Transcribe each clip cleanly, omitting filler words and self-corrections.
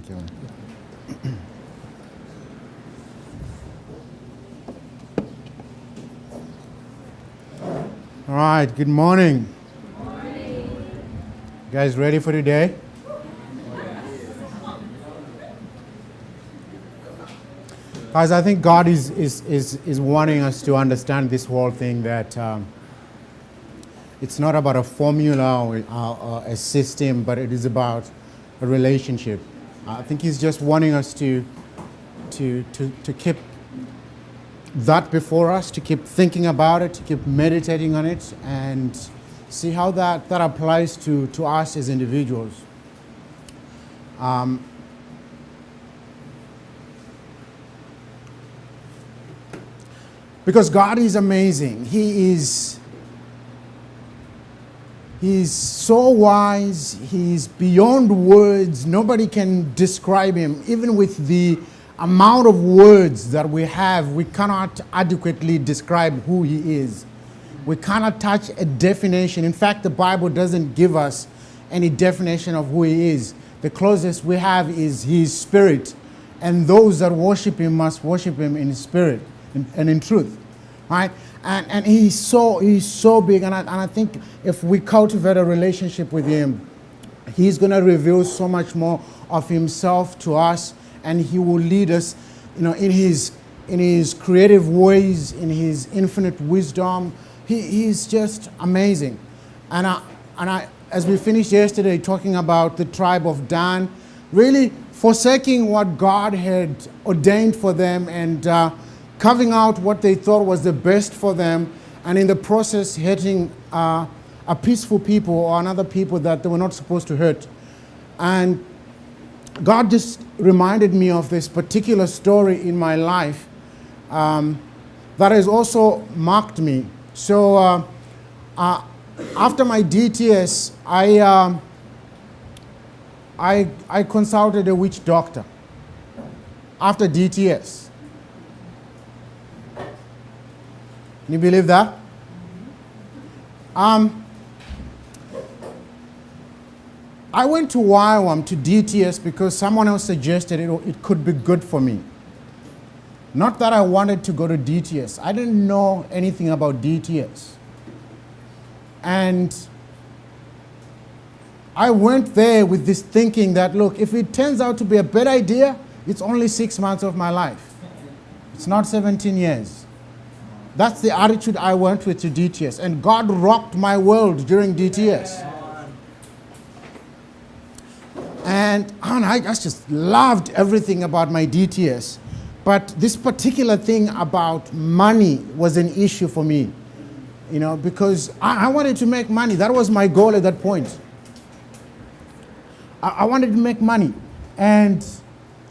Thank you. All right, good morning. Good morning. You guys ready for today? Guys, I think God is wanting us to understand this whole thing that it's not about a formula or a system, but it is about a relationship. I think He's just wanting us to keep that before us, to keep thinking about it, to keep meditating on it, and see how that applies to us as individuals. Because God is amazing. He's so wise. He's beyond words. Nobody can describe Him. Even with the amount of words that we have, we cannot adequately describe who He is. We cannot touch a definition. In fact, the Bible doesn't give us any definition of who He is. The closest we have is His Spirit. And those that worship Him must worship Him in spirit and in truth. Right? And he's so big, and I think if we cultivate a relationship with Him, He's going to reveal so much more of Himself to us, and He will lead us, in His creative ways, in His infinite wisdom. He's just amazing. And I, as we finished yesterday talking about the tribe of Dan, really forsaking what God had ordained for them and carving out what they thought was the best for them, and in the process hurting a peaceful people or another people that they were not supposed to hurt. And God just reminded me of this particular story in my life that has also marked me. So after my DTS, I consulted a witch doctor after DTS. Can you believe that? I went to YWAM to DTS because someone else suggested it could be good for me. Not that I wanted to go to DTS. I didn't know anything about DTS. And I went there with this thinking that, look, if it turns out to be a bad idea, it's only 6 months of my life. It's not 17 years. That's the attitude I went with to DTS. And God rocked my world during DTS. And I just loved everything about my DTS. But this particular thing about money was an issue for me. Because I wanted to make money. That was my goal at that point. I wanted to make money. And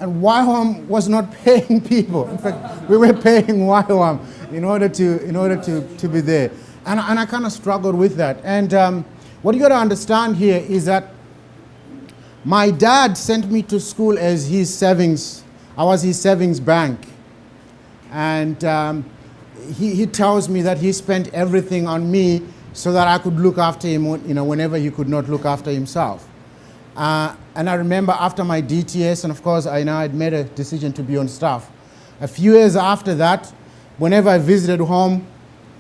YWAM was not paying people. In fact, we were paying YWAM in order to be there. And I kind of struggled with that. And what you got to understand here is that my dad sent me to school as his savings. I was his savings bank. And he tells me that he spent everything on me so that I could look after him, whenever he could not look after himself. And I remember after my DTS, and of course I'd made a decision to be on staff. A few years after that, whenever I visited home,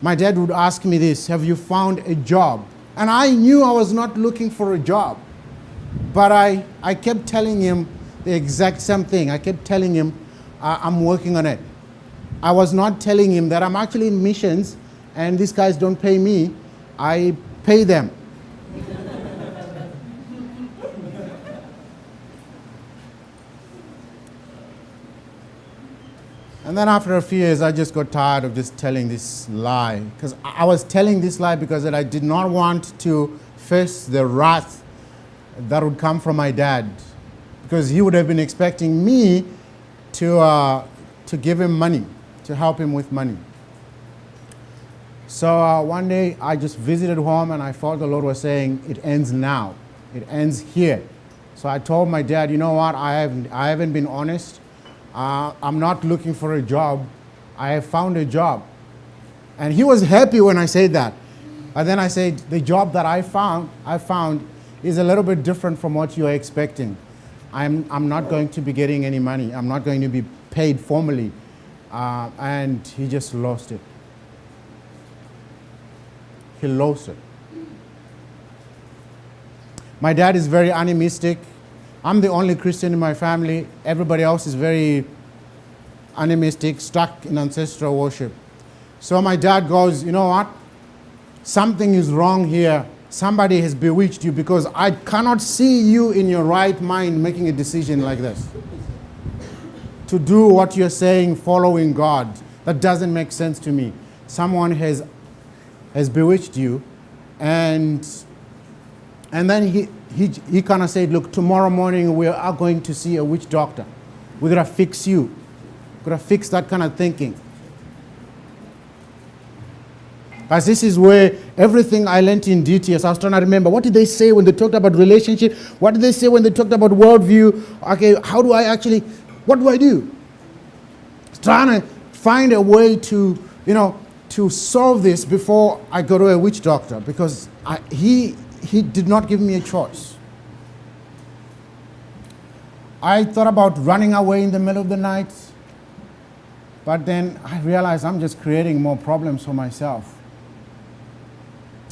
my dad would ask me this: have you found a job? And I knew I was not looking for a job. But I kept telling him the exact same thing. I kept telling him I'm working on it. I was not telling him that I'm actually in missions and these guys don't pay me. I pay them. And then after a few years, I just got tired of just telling this lie. Because I was telling this lie because I did not want to face the wrath that would come from my dad. Because he would have been expecting me to give him money, to help him with money. So one day, I just visited home and I felt the Lord was saying, it ends now. It ends here. So I told my dad, you know what, I haven't been honest. I'm not looking for a job. I have found a job. And he was happy when I said that. And then I said, the job that I found is a little bit different from what you're expecting. I'm not going to be getting any money. I'm not going to be paid formally. And he just lost it. He lost it. My dad is very animistic. I'm the only Christian in my family. Everybody else is very animistic, stuck in ancestral worship. So my dad goes, you know what? Something is wrong here. Somebody has bewitched you, because I cannot see you in your right mind making a decision like this. To do what you're saying, following God. That doesn't make sense to me. Someone has bewitched you, and then he kind of said, look, tomorrow morning we are going to see a witch doctor. We're going to fix you. We're going to fix that kind of thinking. As this is where everything I learned in DTS, I was trying to remember, what did they say when they talked about relationship? What did they say when they talked about worldview? Okay, how do I actually, what do I do? Trying to find a way to, to solve this before I go to a witch doctor, because he did not give me a choice. I thought about running away in the middle of the night, but then I realized I'm just creating more problems for myself.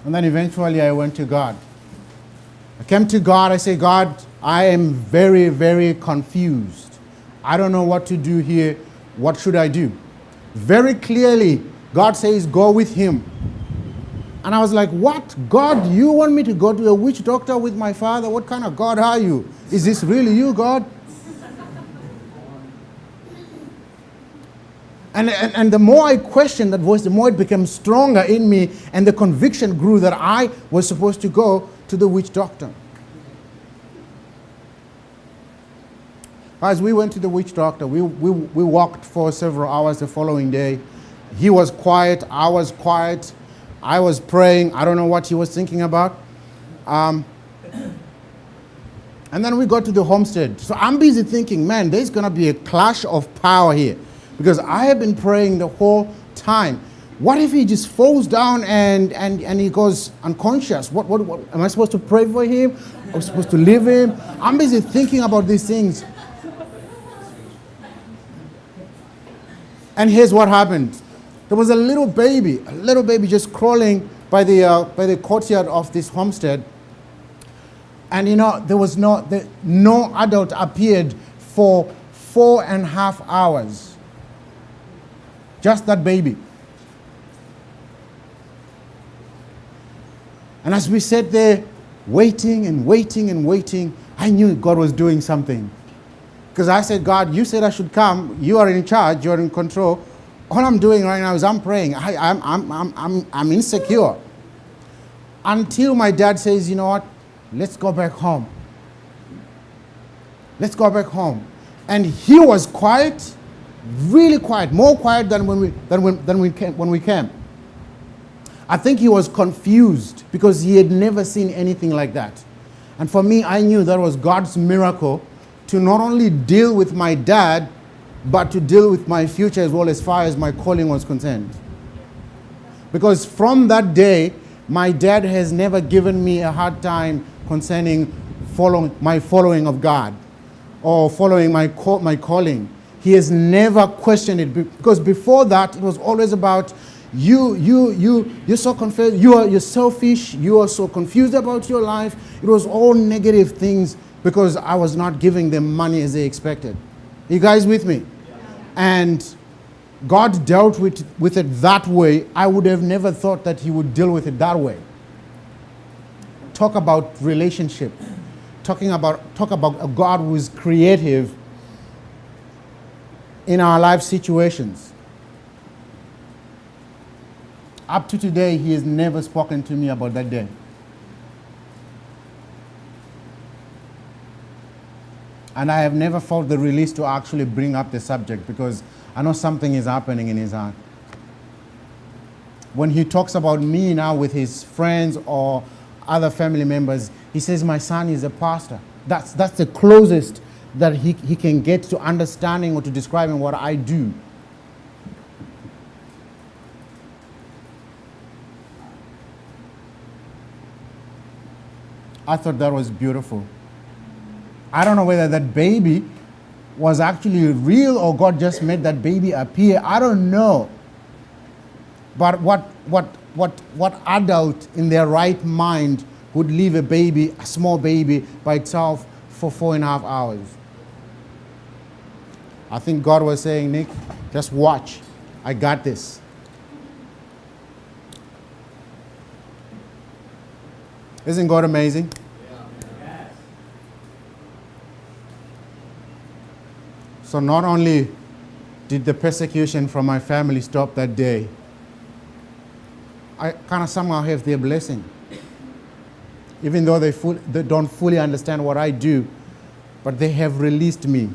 And then eventually I went to God. I came to God, I said, God, I am very, very confused. I don't know what to do here. What should I do? Very clearly, God says, go with him. And I was like, what? God, you want me to go to a witch doctor with my father? What kind of God are you? Is this really you, God? And the more I questioned that voice, the more it became stronger in me, and the conviction grew that I was supposed to go to the witch doctor. As we went to the witch doctor, we walked for several hours the following day. He was quiet, I was quiet, I was praying. I don't know what he was thinking about. And then we got to the homestead. So I'm busy thinking, man, there's going to be a clash of power here, because I have been praying the whole time. What if he just falls down and he goes unconscious? What am I supposed to pray for him? Am I supposed to leave him? I'm busy thinking about these things. And here's what happened. There was a little baby just crawling by the courtyard of this homestead. And there was no adult appeared for 4.5 hours. Just that baby. And as we sat there waiting and waiting and waiting, I knew God was doing something. Because I said, God, you said I should come. You are in charge. You are in control. All I'm doing right now is I'm praying. I'm insecure. Until my dad says, you know what? Let's go back home. Let's go back home. And he was quiet, really quiet, more quiet than when we came. I think he was confused because he had never seen anything like that. And for me, I knew that was God's miracle to not only deal with my dad, but to deal with my future as well, as far as my calling was concerned. Because from that day, my dad has never given me a hard time concerning my following of God or following my calling. He has never questioned it, because before that, it was always about you're so confused, you're selfish, you are so confused about your life. It was all negative things because I was not giving them money as they expected. You guys with me? And God dealt with it that way. I would have never thought that he would deal with it that way. Talk about relationship. Talk about a God who is creative in our life situations. Up to today, he has never spoken to me about that day. And I have never felt the release to actually bring up the subject, because I know something is happening in his heart. When he talks about me now with his friends or other family members, he says, my son is a pastor. That's the closest that he can get to understanding or to describing what I do. I thought that was beautiful. I don't know whether that baby was actually real or God just made that baby appear. I don't know. But what adult in their right mind would leave a baby, a small baby, by itself for 4.5 hours? I think God was saying, Nick, just watch. I got this. Isn't God amazing? Yeah. So not only did the persecution from my family stop that day, I kind of somehow have their blessing. Even though they don't fully understand what I do, but they have released me.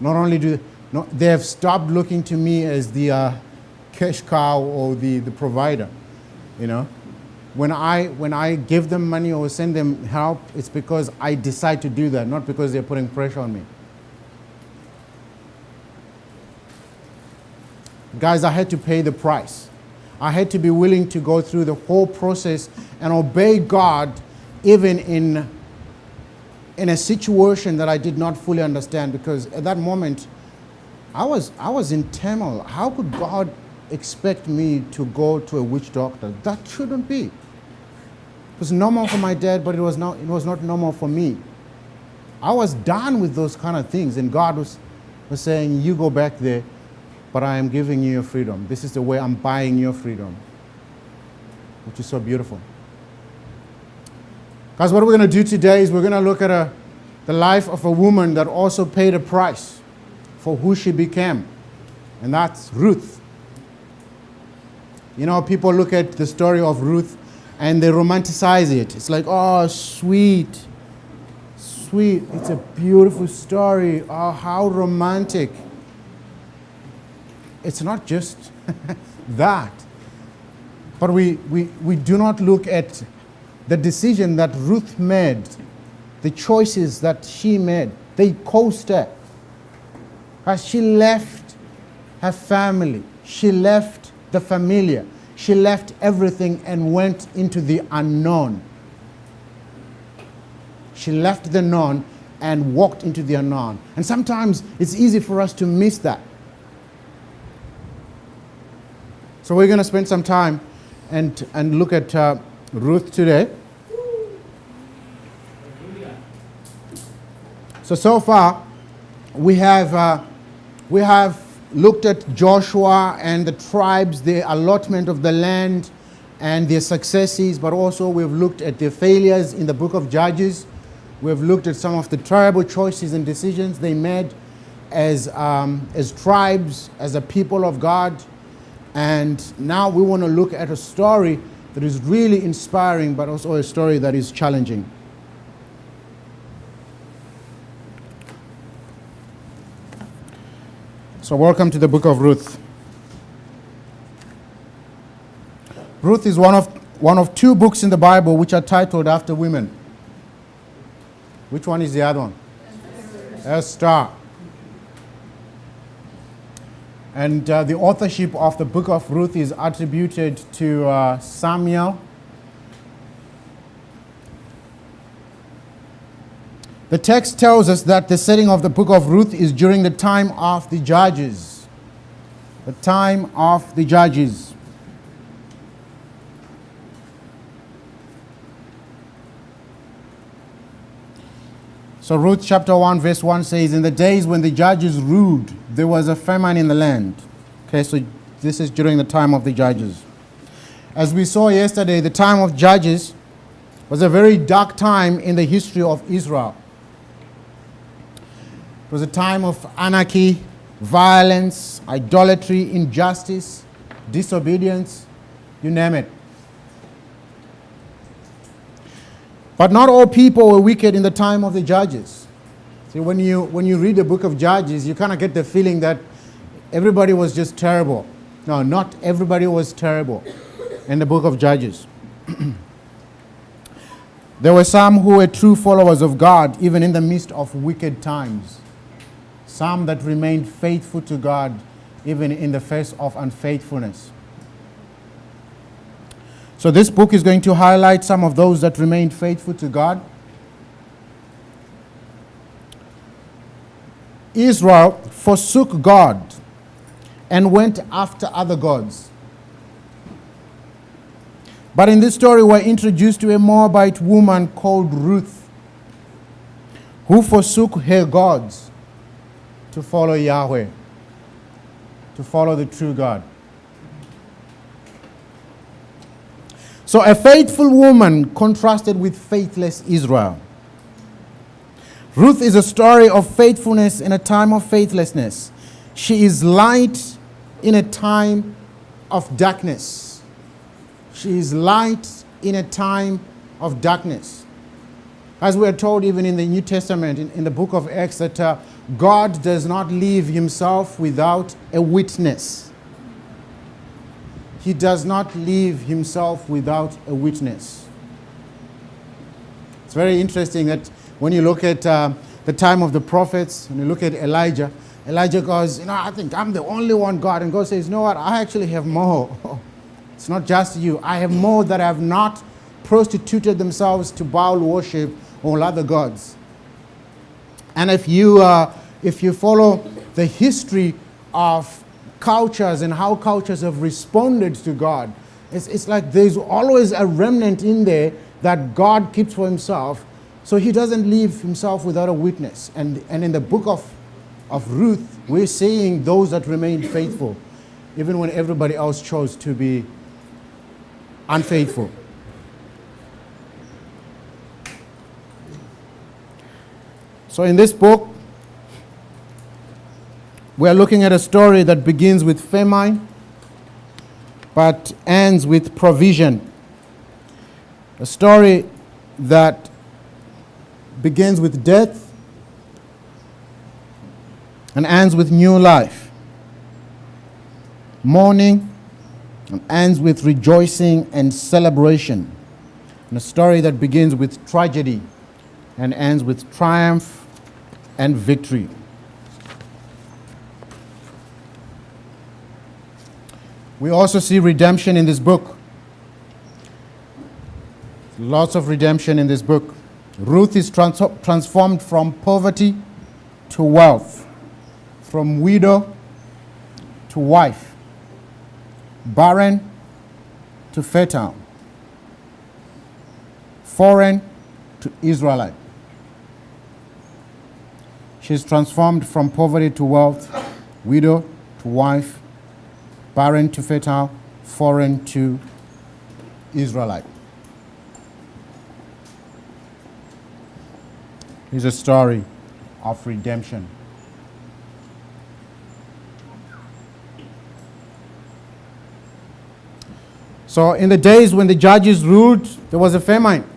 Not only they have stopped looking to me as the cash cow or the provider. You know, when I give them money or send them help, it's because I decide to do that, not because they're putting pressure on me. Guys, I had to pay the price. I had to be willing to go through the whole process and obey God, even in a situation that I did not fully understand, because at that moment I was in turmoil. How could God expect me to go to a witch doctor? That shouldn't be. It was normal for my dad, but it was not normal for me. I was done with those kind of things, and God was saying, you go back there, but I am giving you your freedom. This is the way I'm buying your freedom, which is so beautiful. Guys, what we're going to do today is we're going to look at the life of a woman that also paid a price for who she became, and that's Ruth. You know, people look at the story of Ruth and they romanticize it. It's like, oh, sweet. It's a beautiful story. Oh, how romantic. It's not just that. But we do not look at the decision that Ruth made, the choices that she made. They cost her. As she left her family, she left the familiar, she left everything and went into the unknown. She left the known and walked into the unknown. And sometimes it's easy for us to miss that. So we're going to spend some time and look at Ruth today. So far, we have looked at Joshua and the tribes, the allotment of the land and their successes, but also we've looked at their failures in the book of Judges. We've looked at some of the terrible choices and decisions they made as tribes, as a people of God. And now we want to look at a story that is really inspiring, but also a story that is challenging. So welcome to the book of Ruth. Ruth is one of two books in the Bible which are titled after women. Which one is the other one? Esther. And the authorship of the book of Ruth is attributed to Samuel. The text tells us that the setting of the book of Ruth is during the time of the Judges. The time of the Judges. So Ruth chapter 1 verse 1 says, in the days when the judges ruled, there was a famine in the land. Okay, so this is during the time of the Judges. As we saw yesterday, the time of Judges was a very dark time in the history of Israel. It was a time of anarchy, violence, idolatry, injustice, disobedience, you name it. But not all people were wicked in the time of the Judges. See, when you read the book of Judges, you kind of get the feeling that everybody was just terrible. No, not everybody was terrible in the book of Judges. There were some who were true followers of God, even in the midst of wicked times. Some that remained faithful to God, even in the face of unfaithfulness. So this book is going to highlight some of those that remained faithful to God. Israel forsook God and went after other gods. But in this story, we're introduced to a Moabite woman called Ruth, who forsook her gods to follow Yahweh, to follow the true God. So a faithful woman contrasted with faithless Israel. Ruth is a story of faithfulness in a time of faithlessness. She is light in a time of darkness. She is light in a time of darkness. As we are told even in the New Testament, in the book of Acts, that God does not leave himself without a witness. He does not leave himself without a witness. It's very interesting that when you look at the time of the prophets, when you look at Elijah, Elijah goes, I think I'm the only one, God. And God says, you know what? I actually have more. It's not just you. I have more that have not prostituted themselves to Baal worship or other gods. And if you follow the history of cultures and how cultures have responded to God, it's like there's always a remnant in there that God keeps for himself. So he doesn't leave himself without a witness. And in the book of Ruth, we're seeing those that remain faithful, even when everybody else chose to be unfaithful. So in this book, we're looking at a story that begins with famine, but ends with provision. A story that begins with death and ends with new life. Mourning and ends with rejoicing and celebration. And a story that begins with tragedy and ends with triumph and victory. We also see redemption in this book. Lots of redemption in this book. Ruth is transformed from poverty to wealth, from widow to wife, barren to fertile, foreign to Israelite. She's transformed from poverty to wealth, widow to wife, barren to fertile, foreign to Israelite. Here's a story of redemption. So in the days when the judges ruled, there was a famine.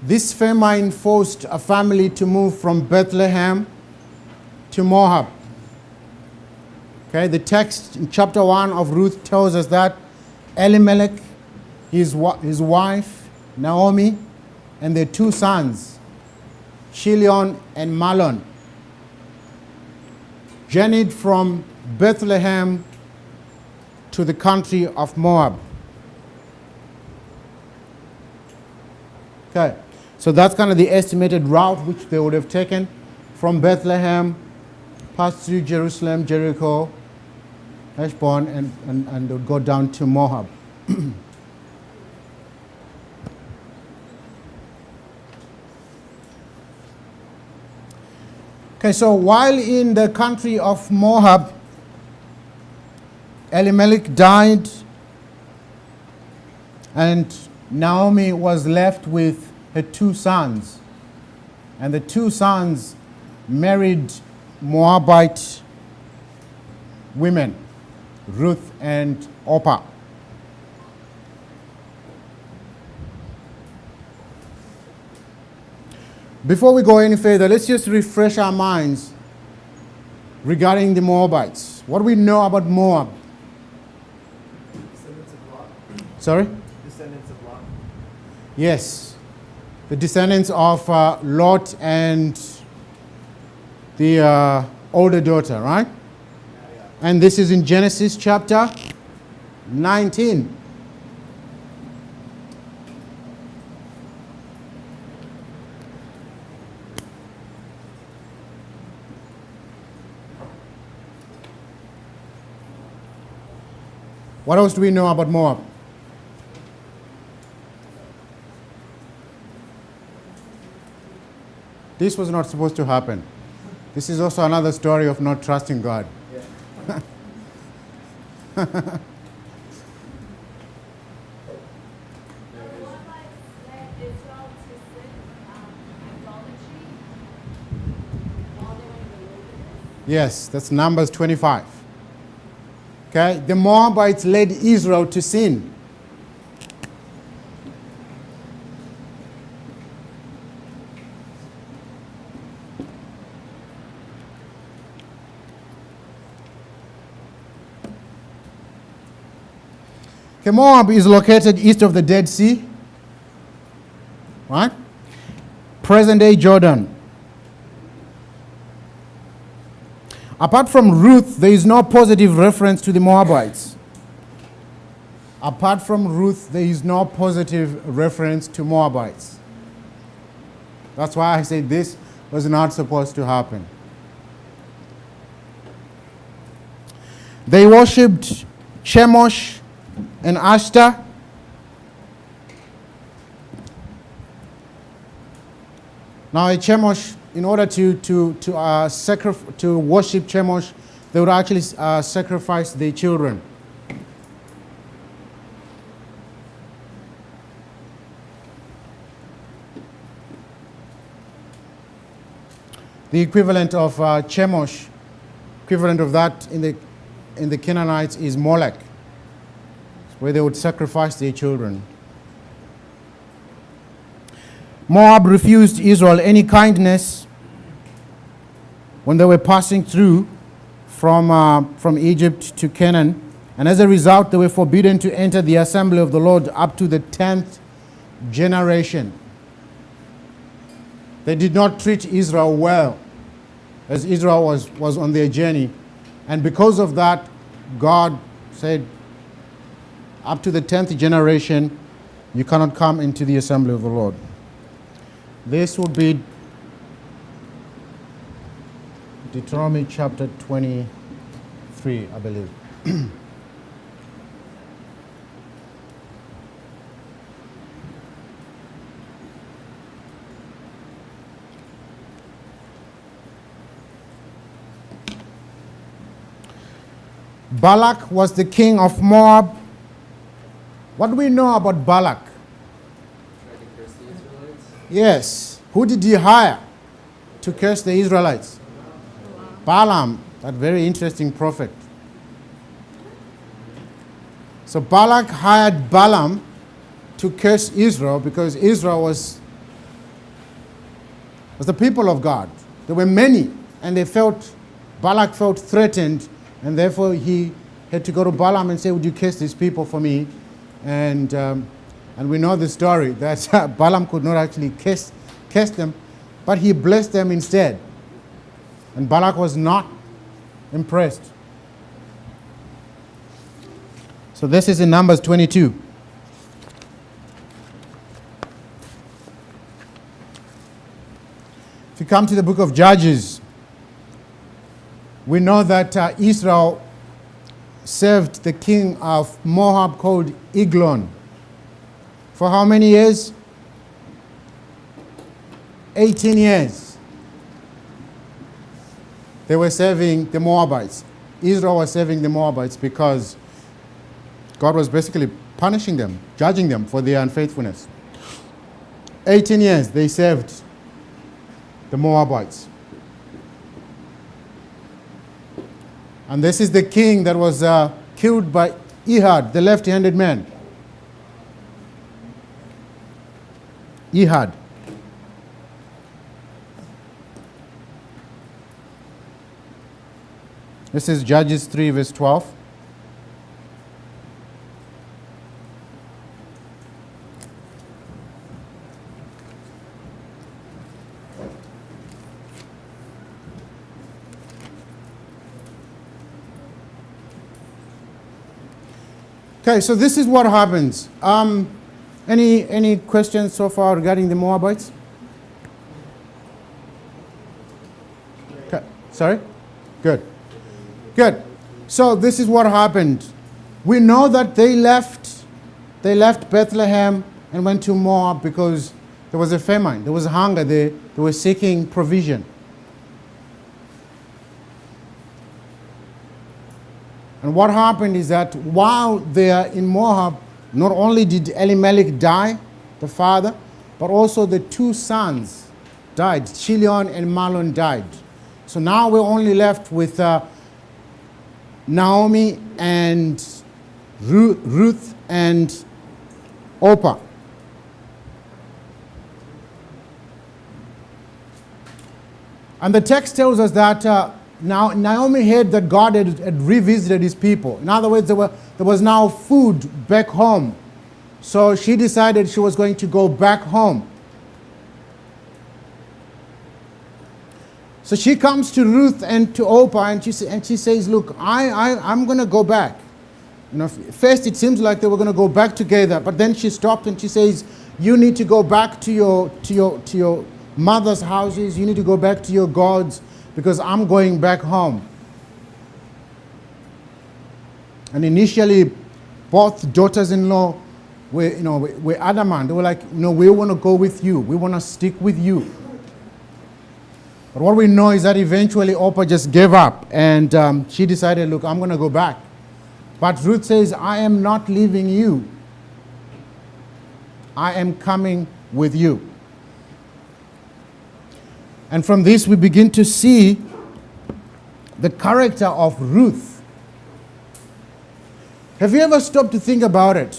This famine forced a family to move from Bethlehem to Moab. Okay, the text in chapter 1 of Ruth tells us that Elimelech, his wife, Naomi, and their two sons, Chilion and Mahlon, journeyed from Bethlehem to the country of Moab. Okay, so that's kind of the estimated route which they would have taken from Bethlehem, pass through Jerusalem, Jericho, Heshbon, and they would go down to Moab. Okay, so while in the country of Moab, Elimelech died, and Naomi was left with her two sons. And the two sons married Moabite women, Ruth and Orpah. Before we go any further, let's just refresh our minds regarding the Moabites. What do we know about Moab? Descendants of Lot. Sorry? Descendants of Lot. Yes. The descendants of Lot and the older daughter, right? Yeah. And this is in Genesis chapter 19. What else do we know about Moab? This was not supposed to happen. This is also another story of not trusting God. Yeah. Yes, that's Numbers 25. Okay, the Moabites led Israel to sin. Okay, Moab is located east of the Dead Sea. Right? Present-day Jordan. Apart from Ruth, there is no positive reference to the Moabites. Apart from Ruth, there is no positive reference to Moabites. That's why I say this was not supposed to happen. They worshipped Chemosh and Ashtar. Now, a Chemosh, in order to worship Chemosh, they would actually sacrifice their children. The equivalent of Chemosh, equivalent of that in the Canaanites is Molech, where they would sacrifice their children. Moab refused Israel any kindness when they were passing through from Egypt to Canaan, and as a result, they were forbidden to enter the assembly of the Lord up to the 10th generation. They did not treat Israel well as Israel was on their journey, and because of that, God said, up to the 10th generation, you cannot come into the assembly of the Lord. This would be Deuteronomy chapter 23, I believe. Balak was the king of Moab. What do we know about Balak? Yes. Who did he hire to curse the Israelites? Balaam, that very interesting prophet. So Balak hired Balaam to curse Israel because Israel was the people of God. There were many, and Balak felt threatened, and therefore he had to go to Balaam and say, would you curse these people for me? And we know the story that Balaam could not actually curse them, but he blessed them instead. And Balak was not impressed. So this is in Numbers 22. If you come to the book of Judges, we know that Israel served the king of Moab called Eglon. For how many years? 18 years. They were serving the Moabites. Israel was serving the Moabites because God was basically punishing them, judging them for their unfaithfulness. 18 years they served the Moabites. And this is the king that was killed by Ehud, the left-handed man. Ehud. This is Judges 3, verse 12. Okay, so this is what happens. Any questions so far regarding the Moabites? Okay. Sorry? Good. So this is what happened. We know that they left Bethlehem and went to Moab because there was a famine, there was hunger there, they were seeking provision. And what happened is that while they are in Moab, not only did Elimelech die, the father, but also the two sons died. Chilion and Mahlon died. So now we're only left with Naomi and Ruth and Orpah. And the text tells us that now Naomi heard that God had revisited his people. In other words, there was now food back home. So she decided she was going to go back home. So she comes to Ruth and to Orpah and she says, look, I'm going to go back. You know, first it seems like they were going to go back together, but then she stopped and she says, you need to go back to your mother's houses. You need to go back to your gods because I'm going back home. And initially, both daughters-in-law were adamant. They were like, we want to go with you. We want to stick with you. But what we know is that eventually Orpah just gave up and she decided, look, I'm going to go back. But Ruth says, I am not leaving you. I am coming with you. And from this we begin to see the character of Ruth. Have you ever stopped to think about it?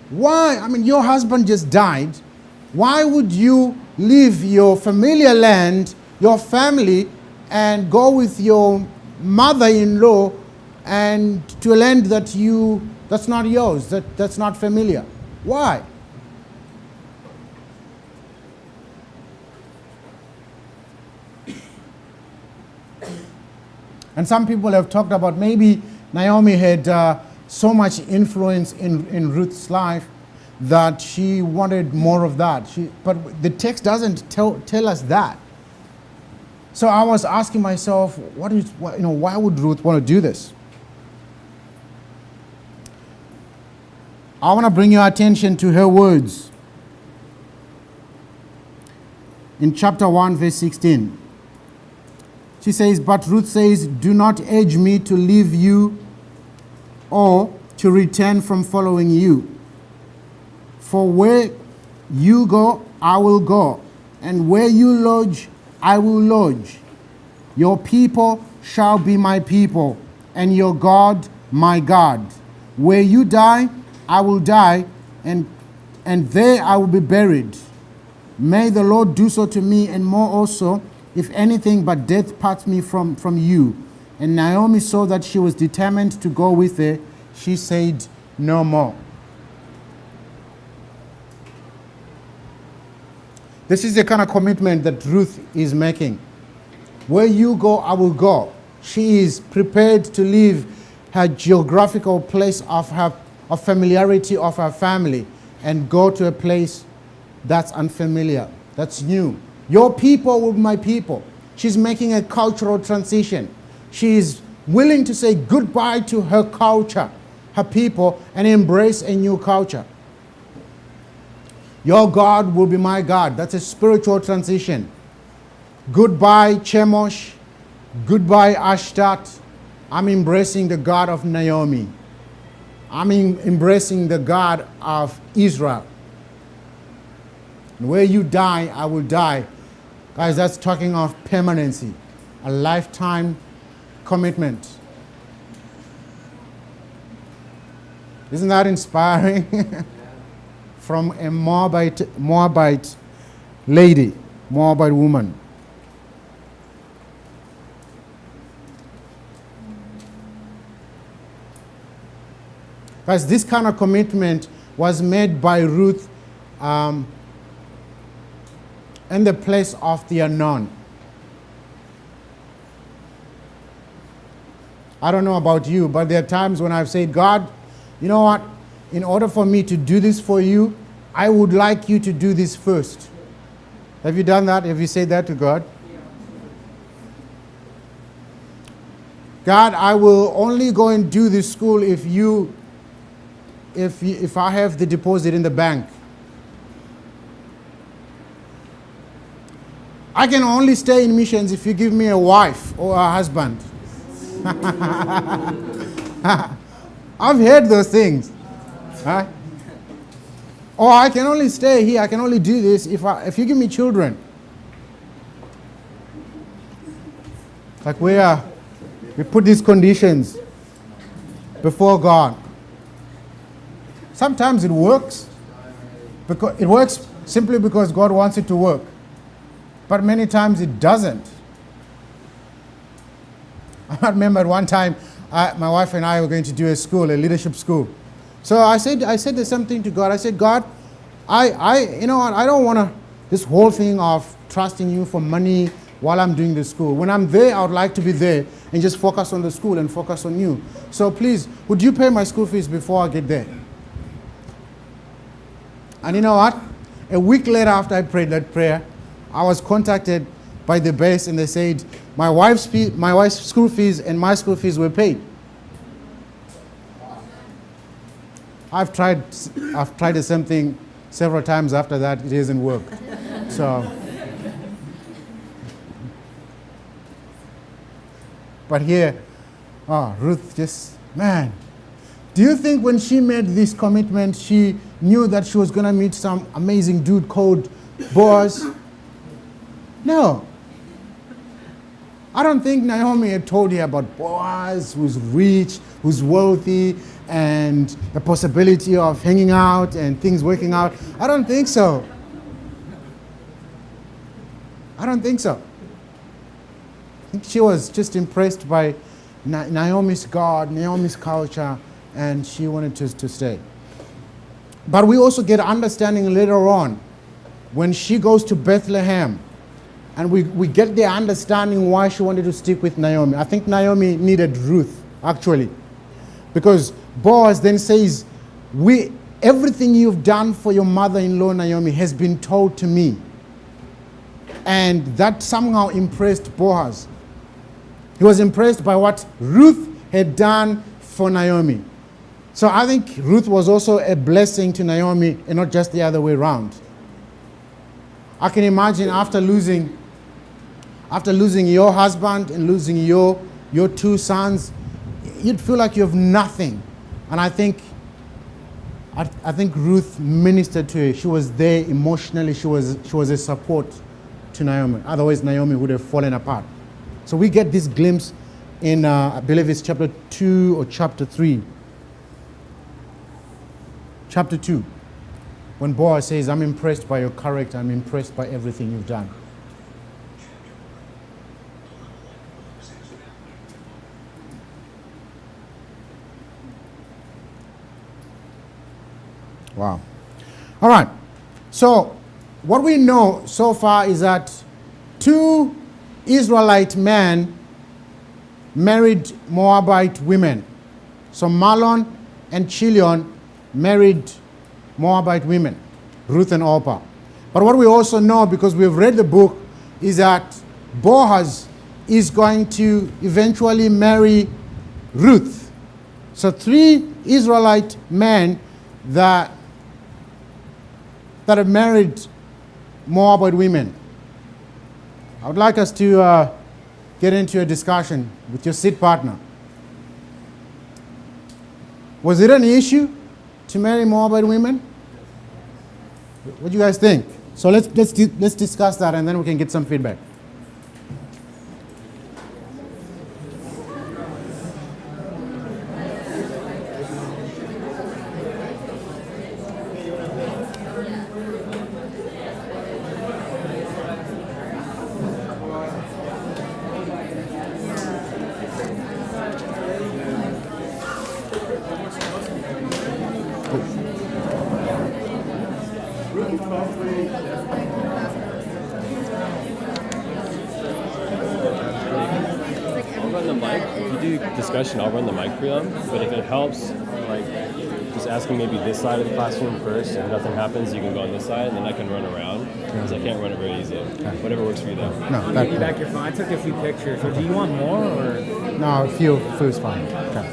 Why? I mean, your husband just died. Why would you leave your familiar land, your family, and go with your mother-in-law and to a land that's not yours, that's not familiar? Why? And some people have talked about maybe Naomi had so much influence in Ruth's life that she wanted more of that. But the text doesn't tell us that. So I was asking myself, why would Ruth want to do this? I want to bring your attention to her words. In chapter 1, verse 16. She says, but Ruth says, do not urge me to leave you or to return from following you. For where you go, I will go, and where you lodge, I will lodge. Your people shall be my people, and your God my God. Where you die, I will die, and there I will be buried. May the Lord do so to me, and more also, if anything but death parts me from you. And Naomi saw that she was determined to go with her. She said, no more. This is the kind of commitment that Ruth is making. Where you go, I will go. She is prepared to leave her geographical place of familiarity of her family and go to a place that's unfamiliar, that's new. Your people will be my people. She's making a cultural transition. She is willing to say goodbye to her culture, her people, and embrace a new culture. Your God will be my God. That's a spiritual transition. Goodbye, Chemosh. Goodbye, Ashtat. I'm embracing the God of Naomi. I'm embracing the God of Israel. And where you die, I will die. Guys, that's talking of permanency, a lifetime commitment. Isn't that inspiring? From a Moabite lady, Moabite woman. Guys, this kind of commitment was made by Ruth in the place of the unknown. I don't know about you, but there are times when I've said, God, you know what? In order for me to do this for you, I would like you to do this first. Have you done that? Have you said that to God? God, I will only go and do this school if you if I have the deposit in the bank, I can only stay in missions if you give me a wife or a husband. I've heard those things. Huh? Or I can only stay here, I can only do this if you give me children. Like we put these conditions before God. Sometimes it works. Because it works simply because God wants it to work. But many times it doesn't. I remember at one time, my wife and I were going to do a leadership school. So I said the same thing to God. I said, God, you know what, I don't want this whole thing of trusting you for money while I'm doing the school. When I'm there, I would like to be there and just focus on the school and focus on you. So please, would you pay my school fees before I get there? And you know what? A week later after I prayed that prayer, I was contacted by the base and they said, my wife's school fees and my school fees were paid. I've tried the same thing several times after that. It hasn't worked. So, but here, Ruth just, man, do you think when she made this commitment, she knew that she was going to meet some amazing dude called Boaz? No. I don't think Naomi had told her about Boaz, who's rich, who's wealthy, and the possibility of hanging out and things working out. I don't think so. I think she was just impressed by Naomi's God, Naomi's culture, and she wanted to stay. But we also get understanding later on when she goes to Bethlehem, and we get the understanding why she wanted to stick with Naomi. I think Naomi needed Ruth, actually. Because Boaz then says, everything you've done for your mother-in-law, Naomi, has been told to me. And that somehow impressed Boaz. He was impressed by what Ruth had done for Naomi. So I think Ruth was also a blessing to Naomi and not just the other way around. I can imagine after losing your husband and losing your two sons, you'd feel like you have nothing. And I think Ruth ministered to her. She was there emotionally. She was a support to Naomi. Otherwise, Naomi would have fallen apart. So we get this glimpse in, I believe it's chapter 2 or chapter 3. Chapter 2. When Boaz says, I'm impressed by your character. I'm impressed by everything you've done. Wow. All right. So what we know so far is that 2 Israelite men married Moabite women. So Mahlon and Chilion married Moabite women, Ruth and Orpah. But what we also know, because we've read the book, is that Boaz is going to eventually marry Ruth. So 3 Israelite men that have married Moabite women. I would like us to get into a discussion with your seat partner. Was it an issue to marry Moabite women? What do you guys think? So let's discuss that and then we can get some feedback. I'll run the mic for them, but if it helps, like, just asking maybe this side of the classroom first, and if nothing happens, you can go on this side, and then I can run around, because I can't run it very easily. Okay. Whatever works for you, though. No, you need back your phone. I took a few pictures. So do you want more, or? No, a few is fine. Okay.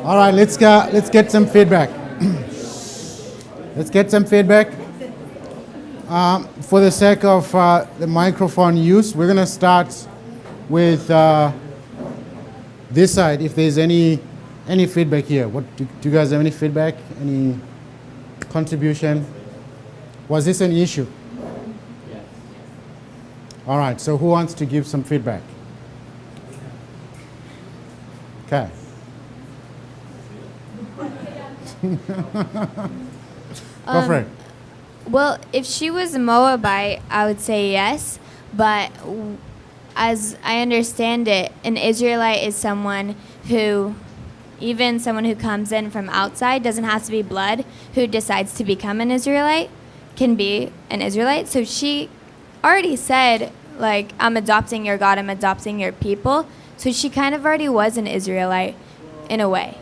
All right, let's get some feedback. Let's get some feedback. For the sake of the microphone use, we're gonna start with this side. If there's any feedback here, do you guys have any feedback? Any contribution? Was this an issue? Yes. All right. So who wants to give some feedback? Okay. Go for it. Well, if she was a Moabite, I would say yes. But as I understand it, an Israelite is someone who, even someone who comes in from outside, doesn't have to be blood, who decides to become an Israelite, can be an Israelite. So she already said, like, I'm adopting your God, I'm adopting your people. So she kind of already was an Israelite in a way.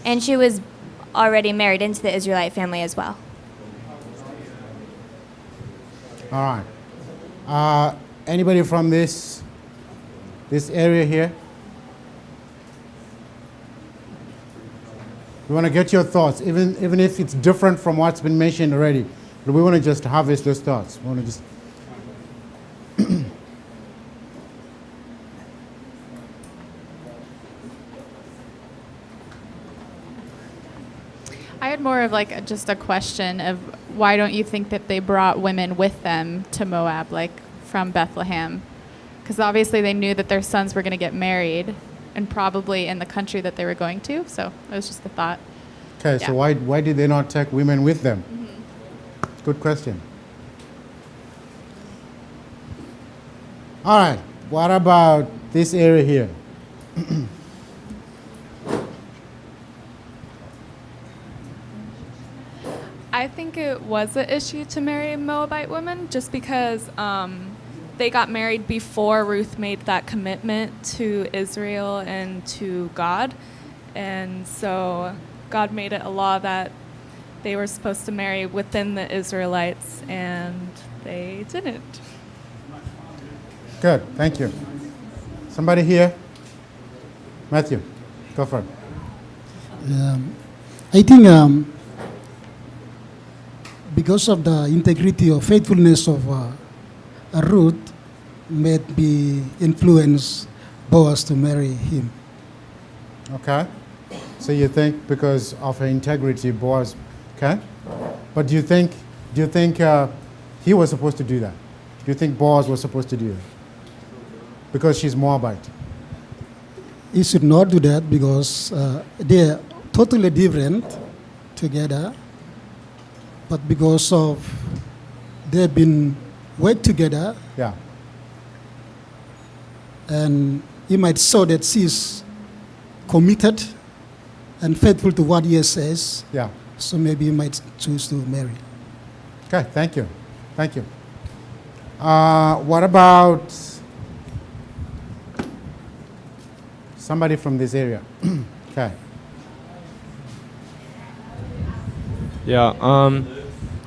And she was already married into the Israelite family as well. All right. Anybody from this area here? We want to get your thoughts, even if it's different from what's been mentioned already. But we want to just harvest those thoughts. We want to just. I had more of like just a question of why don't you think that they brought women with them to Moab, like from Bethlehem? Because obviously they knew that their sons were going to get married and probably in the country that they were going to. So it was just a thought. Okay, Yeah. so why did they not take women with them? Good question. All right, what about this area here? I think it was an issue to marry Moabite women just because they got married before Ruth made that commitment to Israel and to God. And so God made it a law that they were supposed to marry within the Israelites, and they didn't. Good, thank you. Somebody here? Matthew, go for it. I think because of the integrity or faithfulness of Ruth, might be influenced Boaz to marry him. Okay. So you think because of her integrity, Boaz, okay? But do you think he was supposed to do that? Do you think Boaz was supposed to do that? Because she's Moabite. He should not do that because they are totally different together. But because of they've been work together, Yeah. and he might show that she's committed and faithful to what he says. Yeah. So maybe he might choose to marry. Okay, thank you. Thank you. What about somebody from this area? Okay. Yeah,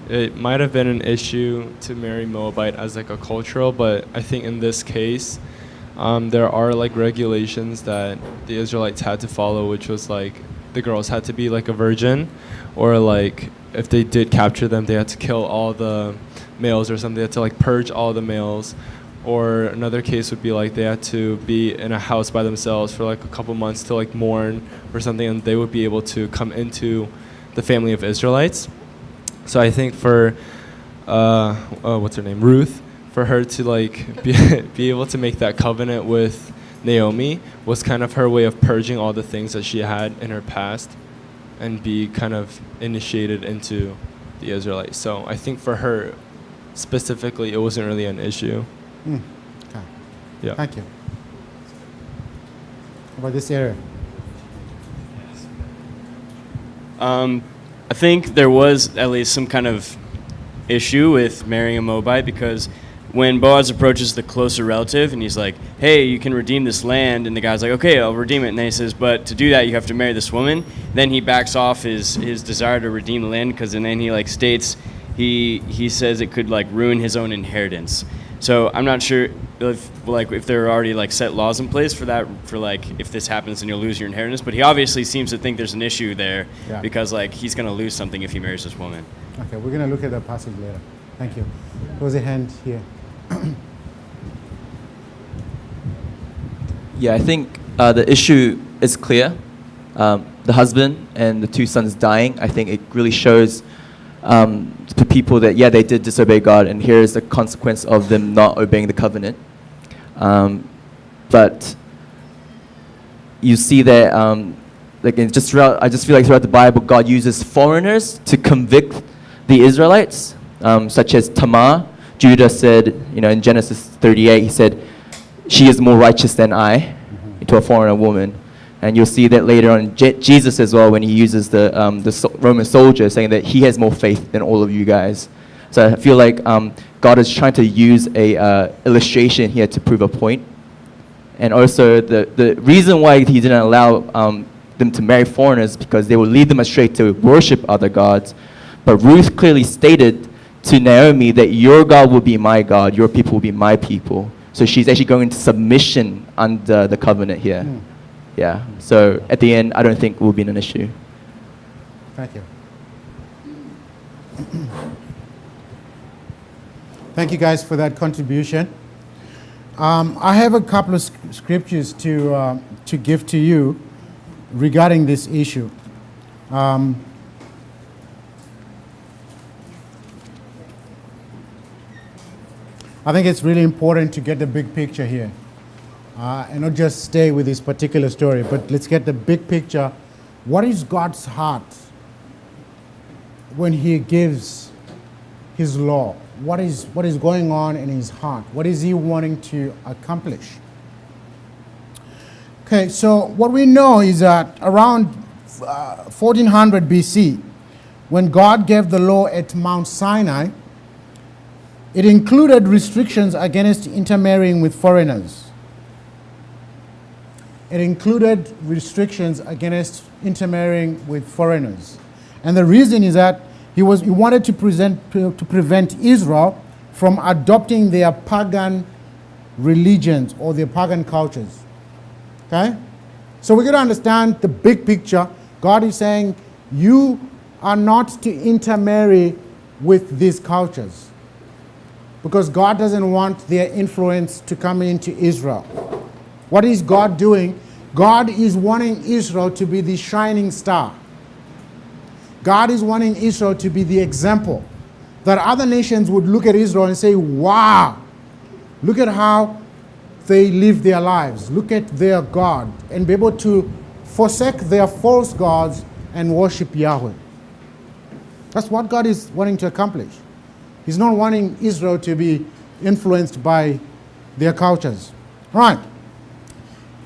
it might have been an issue to marry Moabite as like a cultural, but I think in this case, there are like regulations that the Israelites had to follow, which was like the girls had to be like a virgin, or like if they did capture them, they had to kill all the males or something. They had to like purge all the males. Or another case would be like they had to be in a house by themselves for like a couple months to like mourn or something, and they would be able to come into the family of Israelites. So I think for what's her name, Ruth, for her to like be able to make that covenant with Naomi was kind of her way of purging all the things that she had in her past and be kind of initiated into the Israelites. So I think for her specifically, it wasn't really an issue. Okay. Yeah. Thank you. How about this area? I think there was at least some kind of issue with marrying a Moabite, because when Boaz approaches the closer relative and he's like, hey, you can redeem this land, and the guy's like, okay, I'll redeem it, and then he says, but to do that you have to marry this woman. Then he backs off his desire to redeem the land, because and then he like states he says it could like ruin his own inheritance. So I'm not sure if there are already like set laws in place for that, for like if this happens then you'll lose your inheritance. But he obviously seems to think there's an issue there, Yeah. because like he's going to lose something if he marries this woman. Okay, we're going to look at the passage later. Thank you. There was a hand here. Yeah, I think the issue is clear. The husband and the two sons dying, I think it really shows to people that, yeah, they did disobey God, and here is the consequence of them not obeying the covenant. But you see that, I just feel like throughout the Bible, God uses foreigners to convict the Israelites, such as Tamar. Judah said, in Genesis 38, he said, she is more righteous than I, to a foreigner woman. And you'll see that later on Jesus as well, when he uses the Roman soldier, saying that he has more faith than all of you guys. So I feel like God is trying to use a illustration here to prove a point. And also the reason why he didn't allow them to marry foreigners, because they would lead them astray to worship other gods. But Ruth clearly stated to Naomi that your God will be my God, your people will be my people. So she's actually going into submission under the covenant here. Yeah, so at the end, I don't think it will be an issue. Thank you. Thank you guys for that contribution. I have a couple of scriptures to give to you regarding this issue. I think it's really important to get the big picture here. And not just stay with this particular story, but let's get the big picture. What is God's heart when he gives his law? What is going on in his heart? What is he wanting to accomplish? Okay, so what we know is that around 1400 BC, when God gave the law at Mount Sinai, it included restrictions against intermarrying with foreigners. It included restrictions against intermarrying with foreigners. And the reason is that he wanted to prevent Israel from adopting their pagan religions or their pagan cultures. Okay? So we're going to understand the big picture. God is saying, you are not to intermarry with these cultures, because God doesn't want their influence to come into Israel. What is God doing? God is wanting Israel to be the shining star. God is wanting Israel to be the example that other nations would look at Israel and say, wow, look at how they live their lives. Look at their God, and be able to forsake their false gods and worship Yahweh. That's what God is wanting to accomplish. He's not wanting Israel to be influenced by their cultures. Right.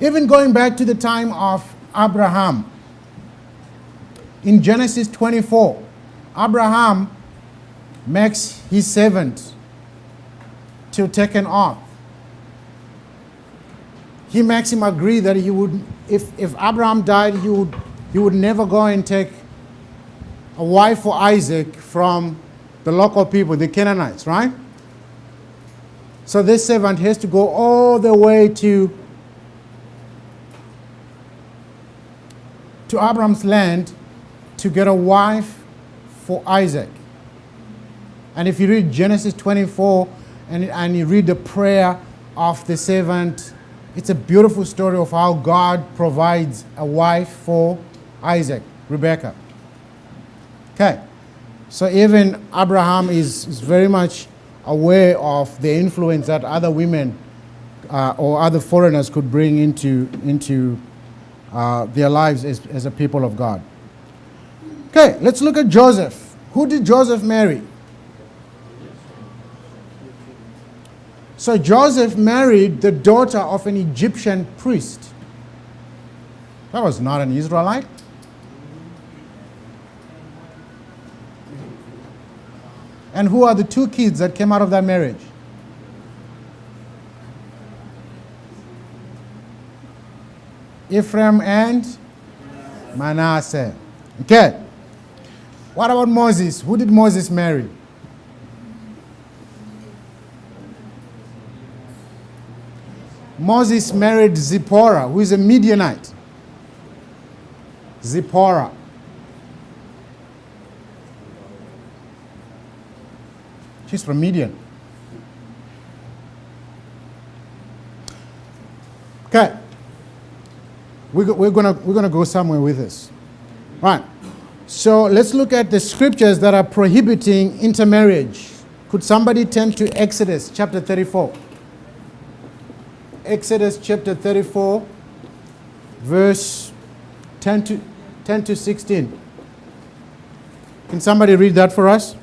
Even going back to the time of Abraham, in Genesis 24, Abraham makes his servant to take an oath. He makes him agree that he would, if Abraham died, he would never go and take a wife for Isaac from the local people, the Canaanites, right? So this servant has to go all the way to Abraham's land to get a wife for Isaac. And if you read Genesis 24 and you read the prayer of the servant, it's a beautiful story of how God provides a wife for Isaac, Rebecca. Okay, so even Abraham is very much aware of the influence that other women or other foreigners could bring into their lives as a people of God. Okay, let's look at Joseph. Who did Joseph marry? So Joseph married the daughter of an Egyptian priest. That was not an Israelite. And who are the two kids that came out of that marriage? Ephraim and Manasseh. Okay. What about Moses? Who did Moses marry? Moses married Zipporah, who is a Midianite. Zipporah. She's from Midian. Okay. We're gonna go somewhere with this. Right. So let's look at the scriptures that are prohibiting intermarriage. Could somebody turn to Exodus chapter 34? Exodus chapter 34, verse 10 to 16. Can somebody read that for us?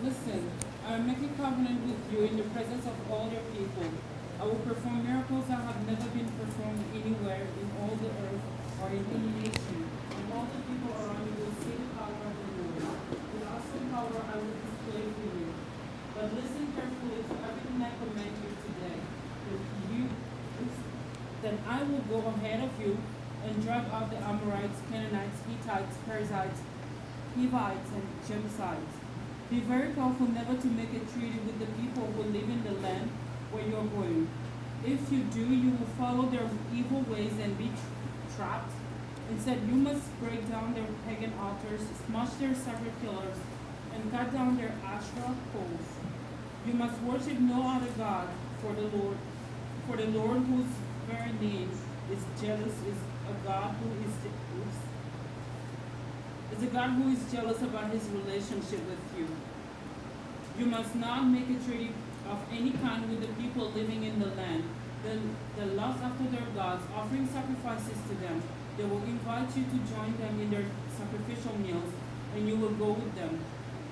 Listen, I am making covenant with you in the presence of all your people. I will perform miracles that have never been performed anywhere in all the earth or in any nation. And all the people around you will see the power of the Lord. The awesome power I will display for you. But listen carefully to everything I command you today. Then I will go ahead of you and drive out the Amorites, Canaanites, Hittites, Perizzites, Hivites, and Jebusites. Be very careful never to make a treaty with the people who live in the land where you are going. If you do, you will follow their evil ways and be trapped. Instead, you must break down their pagan altars, smash their sacred pillars, and cut down their Asherah poles. You must worship no other God, for the Lord whose very name is jealous is a God who is jealous about his relationship with you. You must not make a treaty of any kind with the people living in the land. They lust after their gods, offering sacrifices to them. They will invite you to join them in their sacrificial meals, and you will go with them.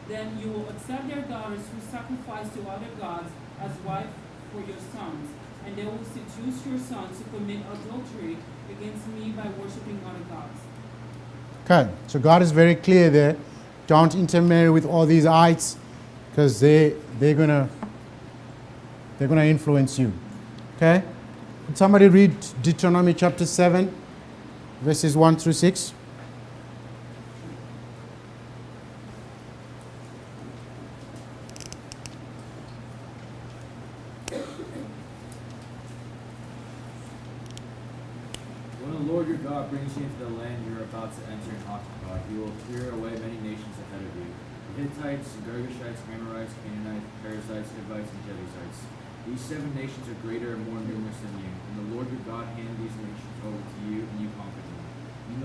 Then you will accept their daughters who sacrifice to other gods as wives for your sons, and they will seduce your sons to commit adultery against me by worshiping other gods. Okay, so God is very clear there. Don't intermarry with all these ites, because they're gonna influence you. Okay? Could somebody read Deuteronomy chapter 7, verses 1 through 6? When the Lord your God brings you into the land you are about to enter and occupy, he will clear away many nations ahead of you: the Hittites, Girgashites, Amorites, Canaanites, Perizzites, Hivites, and Jebusites. These 7 nations are greater and more numerous than you, and the Lord your God handed these nations over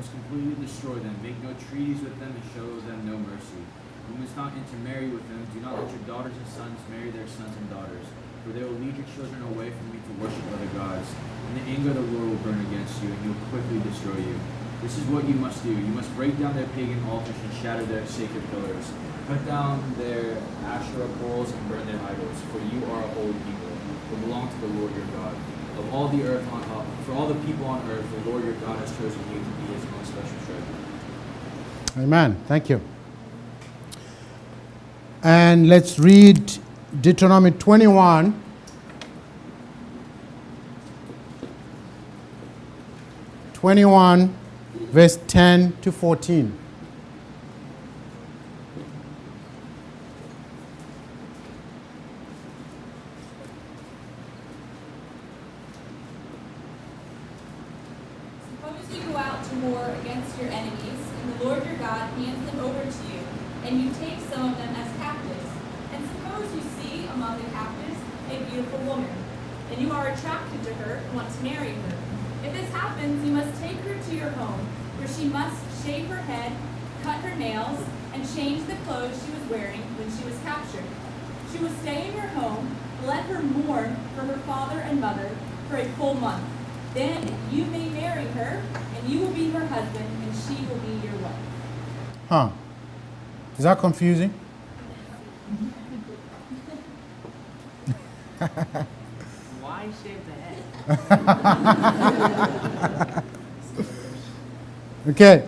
must completely destroy them. Make no treaties with them and show them no mercy. You must not intermarry with them. Do not let your daughters and sons marry their sons and daughters, for they will lead your children away from me to worship other gods. And the anger of the Lord will burn against you, and he will quickly destroy you. This is what you must do. You must break down their pagan altars and shatter their sacred pillars. Cut down their Asherah poles and burn their idols, for you are a holy people, who belong to the Lord your God. Of all the earth for all the people on earth, the Lord your God has chosen you to be his own special treasure. Amen. Thank you. And let's read Deuteronomy 21. Verse 10 to 14. Suppose you go out to war against your enemies, and the Lord your God hands them over to you, and you take some of them as captives. And suppose you see among the captives a beautiful woman, and you are attracted to her and want to marry her. If this happens, you must take her to your home, where she must shave her head, cut her nails, and change the clothes she was wearing when she was captured. She will stay in your home. Let her mourn for her father and mother for a full month. Then you may marry her, and you will be her husband, and she will be your wife. Huh. Is that confusing? Why shave the head? Okay.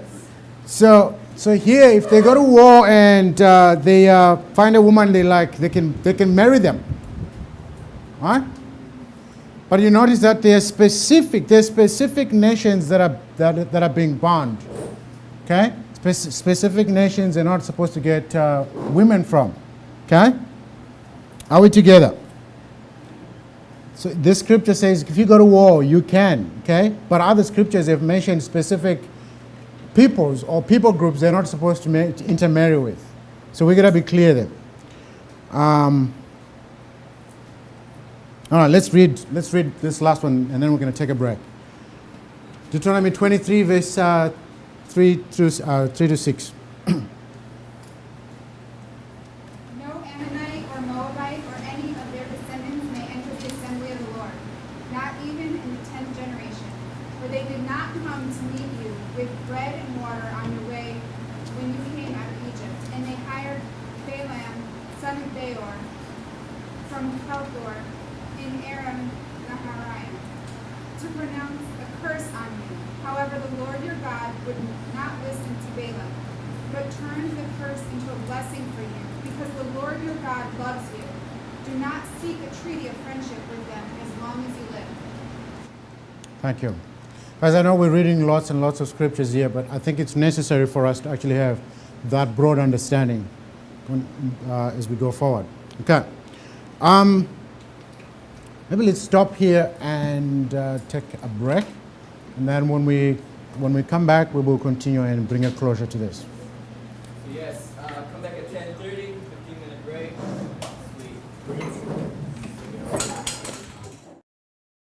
So here, if they go to war and they find a woman they like, they can marry them. Right? But you notice that there's specific nations that are being banned. Okay? Specific nations they're not supposed to get women from. Okay? Are we together? So this scripture says if you go to war, you can. Okay? But other scriptures have mentioned specific peoples or people groups they're not supposed to intermarry with. So we got to be clear there. All right, let's read this last one, and then we're going to take a break. Deuteronomy 23, verse 3 to 6. No Ammonite or Moabite or any of their descendants may enter the assembly of the Lord, not even in the 10th generation, for they did not come to meet you with bread and water on your way when you came out of Egypt, and they hired Balaam, son of Beor, from Pelthor in Aram Naharaim, to pronounce a curse on you. However, the Lord your God would not listen to Balaam, but turned the curse into a blessing for you, because the Lord your God loves you. Do not seek a treaty of friendship with them as long as you live. Thank you. Guys, I know we're reading lots and lots of scriptures here, but I think it's necessary for us to actually have that broad understanding as we go forward. Okay. Maybe let's stop here and take a break. And then when we come back, we will continue and bring a closure to this. Yes, come back at 10:30, 15-minute break. Sweet.